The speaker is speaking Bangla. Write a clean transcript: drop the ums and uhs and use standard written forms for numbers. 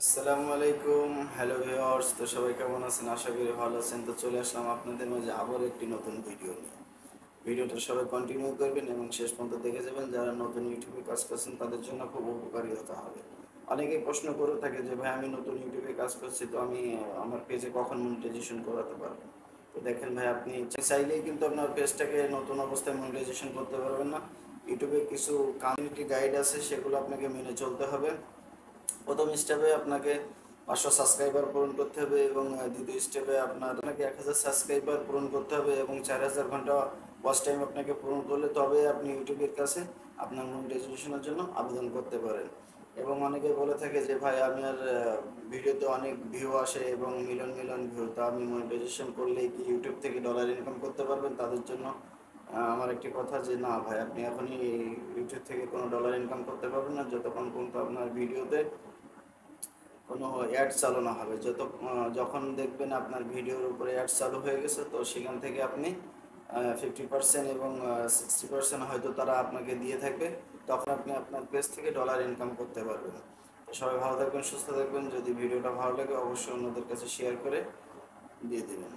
আসসালামু আলাইকুম, হ্যালো ভিউয়ার্স। তো সবাই কেমন আছেন? আশা করি ভালো আছেন। তো চলে আসলাম আপনাদের মাঝে আবার একটি নতুন ভিডিও নিয়ে। ভিডিওটা সবাই কন্টিনিউ করবেন এবং শেষ পর্যন্ত দেখে যাবেন। যারা নতুন ইউটিউবে কাজ করছেন তাদের জন্য খুব উপকারী হতে হবে। অনেকেই প্রশ্ন করে থাকে যে ভাই, আমি নতুন ইউটিউবে কাজ করছি, তো আমি আমার পেজে কখন মনিটাইজেশন করাতে পারবো? তো দেখেন ভাই, আপনি চাইলেই কিন্তু আপনার পেজটাকে নতুন অবস্থায় মনিটাইজেশন করতে পারবেন না। ইউটিউবে কিছু কমিউনিটি গাইড আছে, সেগুলো আপনাকে মেনে চলতে হবে। প্রথম স্টেপে আপনাকে 500 সাবস্ক্রাইবার পূরণ করতে হবে এবং দ্বিতীয় স্টেপে আপনাকে 1000 সাবস্ক্রাইবার পূরণ করতে হবে এবং 4000 ঘন্টা ওয়াচ টাইম আপনাকে পূরণ করলে তবে আপনি ইউটিউবের কাছে আপনার মনিটাইজেশনের জন্য আবেদন করতে পারেন। এবং অনেকে বলে থাকে যে ভাই, আমার ভিডিওতে অনেক ভিউ আসে এবং মিলিয়ন মিলিয়ন ভিউ, তো আমি মনিটাইজেশন করলেই কি ইউটিউব থেকে ডলার ইনকাম করতে পারবেন? তাদের জন্য আমার একটি কথা যে না ভাই, আপনি এখনই ইউটিউব থেকে কোনো ডলার ইনকাম করতে পারবেন না যতক্ষণ পর্যন্ত আপনার ভিডিওতে কোনো অ্যাড চালু না হবে। যখন দেখবেন আপনার ভিডিওর উপরে অ্যাড চালু হয়ে গেছে, তো সেখান থেকে আপনি 50% এবং 60% হয়তো তারা আপনাকে দিয়ে থাকবে। তখন আপনি আপনার পেজ থেকে ডলার ইনকাম করতে পারবেন। তো সবাই ভালো থাকবেন, সুস্থ থাকবেন। যদি ভিডিওটা ভালো লাগে অবশ্যই অন্যদের কাছে শেয়ার করে দিয়ে দেবেন।